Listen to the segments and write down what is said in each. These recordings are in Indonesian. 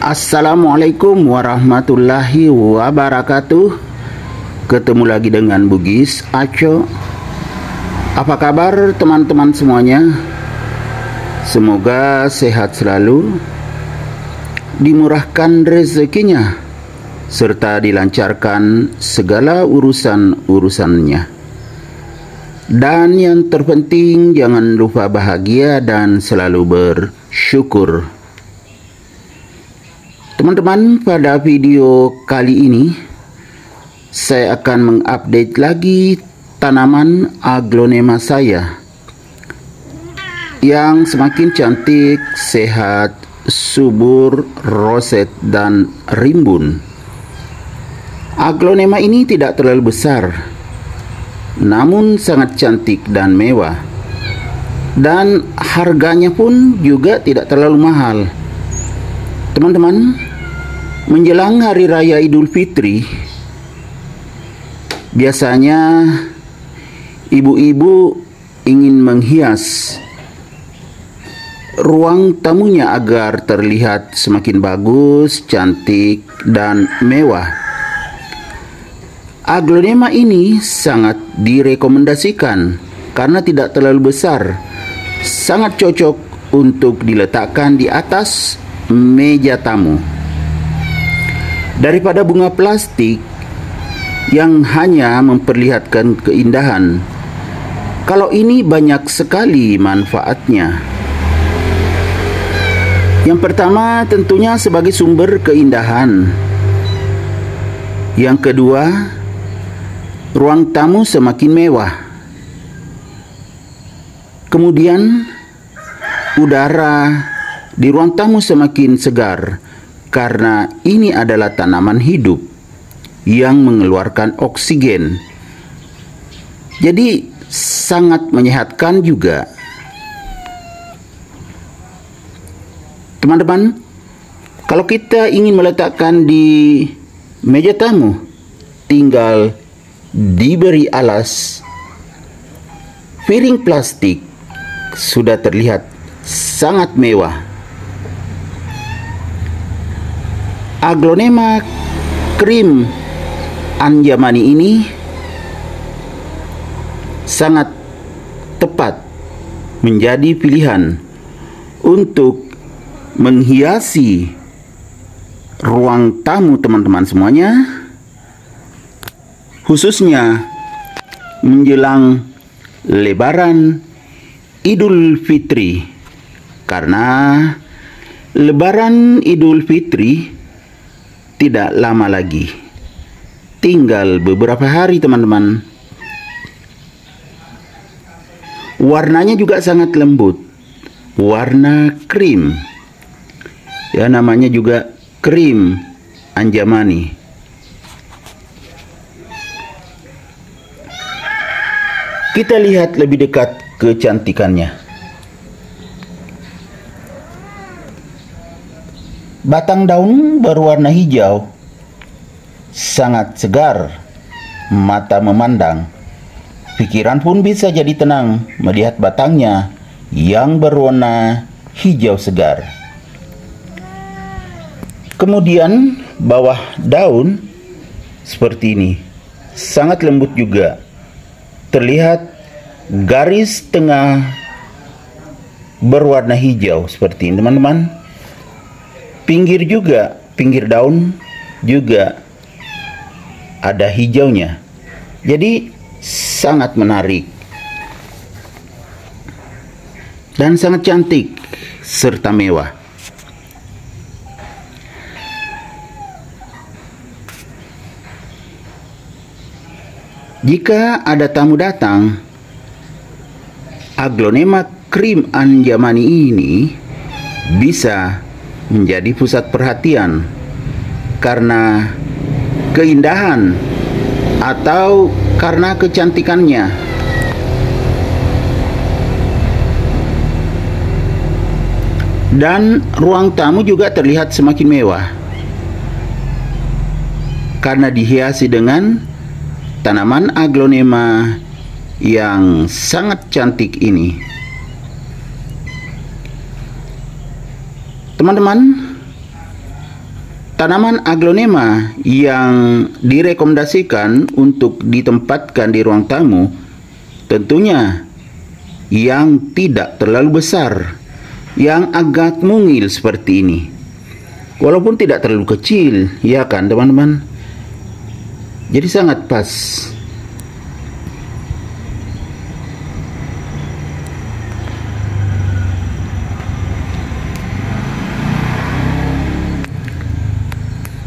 Assalamualaikum warahmatullahi wabarakatuh. Ketemu lagi dengan Bugis Aco. Apa kabar teman-teman semuanya? Semoga sehat selalu, dimurahkan rezekinya, serta dilancarkan segala urusan-urusannya. Dan yang terpenting, jangan lupa bahagia dan selalu bersyukur. Teman-teman, pada video kali ini saya akan mengupdate lagi tanaman aglonema saya yang semakin cantik, sehat, subur, roset, dan rimbun. Aglonema ini tidak terlalu besar, namun sangat cantik dan mewah. Dan harganya pun juga tidak terlalu mahal. Teman-teman, menjelang Hari Raya Idul Fitri, biasanya ibu-ibu ingin menghias ruang tamunya agar terlihat semakin bagus, cantik, dan mewah. Aglonema ini sangat direkomendasikan karena tidak terlalu besar, sangat cocok untuk diletakkan di atas meja tamu. Daripada bunga plastik yang hanya memperlihatkan keindahan, kalau ini banyak sekali manfaatnya. Yang pertama tentunya sebagai sumber keindahan. Yang kedua, ruang tamu semakin mewah. Kemudian, udara di ruang tamu semakin segar karena ini adalah tanaman hidup yang mengeluarkan oksigen. Jadi sangat menyehatkan juga. Teman-teman, kalau kita ingin meletakkan di meja tamu, tinggal diberi alas. Piring plastik sudah terlihat sangat mewah. Aglonema krim anjamani ini sangat tepat menjadi pilihan untuk menghiasi ruang tamu teman-teman semuanya, khususnya menjelang Lebaran Idul Fitri. Karena Lebaran Idul Fitri tidak lama lagi, tinggal beberapa hari teman-teman. Warnanya juga sangat lembut, warna krim. Ya, namanya juga krim anjamani. Kita lihat lebih dekat kecantikannya. Batang daun berwarna hijau, sangat segar, mata memandang. Pikiran pun bisa jadi tenang melihat batangnya yang berwarna hijau segar. Kemudian bawah daun seperti ini, sangat lembut juga. Terlihat garis tengah berwarna hijau seperti ini teman-teman. Pinggir daun juga ada hijaunya. Jadi sangat menarik dan sangat cantik serta mewah. Jika ada tamu datang, aglonema krim anjamani ini bisa menjadi pusat perhatian karena keindahan atau karena kecantikannya. Dan ruang tamu juga terlihat semakin mewah karena dihiasi dengan tanaman aglonema yang sangat cantik ini. Teman-teman, Tanaman aglonema yang direkomendasikan untuk ditempatkan di ruang tamu tentunya yang tidak terlalu besar, yang agak mungil seperti ini. Walaupun tidak terlalu kecil, ya kan teman-teman? Jadi sangat pas.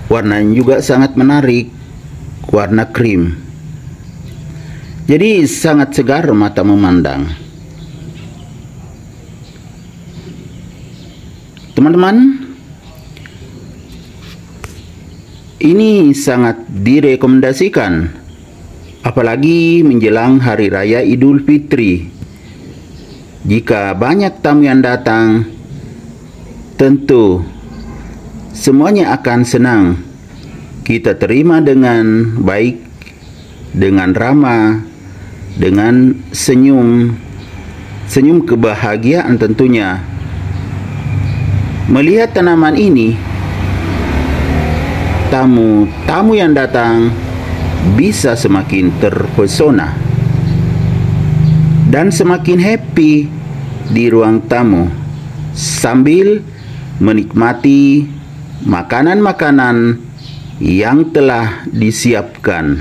Warnanya juga sangat menarik, warna krim. Jadi sangat segar mata memandang. Teman-teman, ini sangat direkomendasikan, apalagi menjelang Hari Raya Idul Fitri. Jika banyak tamu yang datang, tentu semuanya akan senang. Kita terima dengan baik, dengan ramah, dengan senyum kebahagiaan tentunya. Melihat tanaman ini, tamu-tamu yang datang bisa semakin terpesona dan semakin happy di ruang tamu sambil menikmati makanan-makanan yang telah disiapkan.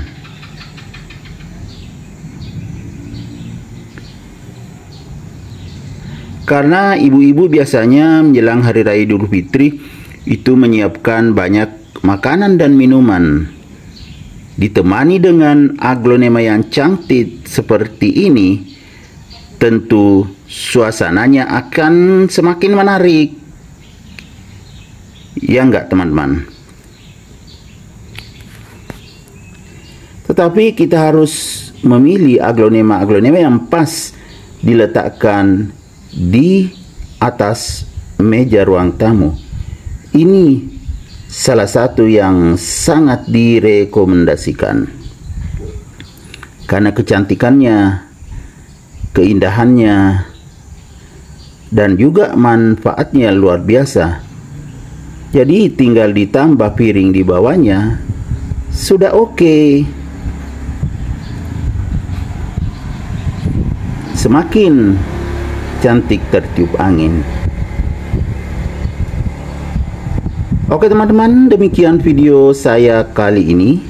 Karena ibu-ibu biasanya menjelang Hari Raya Idul Fitri itu menyiapkan banyak makanan dan minuman. Ditemani dengan aglonema yang cantik seperti ini, tentu suasananya akan semakin menarik. Ya enggak teman-teman? Tetapi kita harus memilih aglonema-aglonema yang pas diletakkan di atas meja ruang tamu. Ini salah satu yang sangat direkomendasikan karena kecantikannya, keindahannya, dan juga manfaatnya luar biasa. Jadi tinggal ditambah piring di bawahnya, sudah oke. Semakin cantik tertiup angin. Oke teman-teman, demikian video saya kali ini.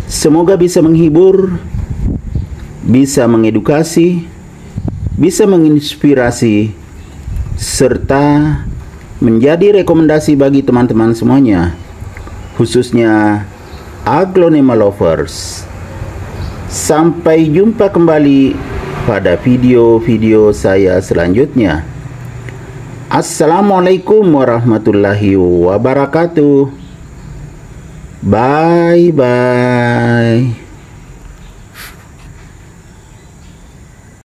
Semoga bisa menghibur, bisa mengedukasi, bisa menginspirasi, serta menjadi rekomendasi bagi teman-teman semuanya, khususnya aglonema lovers. Sampai jumpa kembali pada video-video saya selanjutnya. Assalamualaikum warahmatullahi wabarakatuh. Bye bye.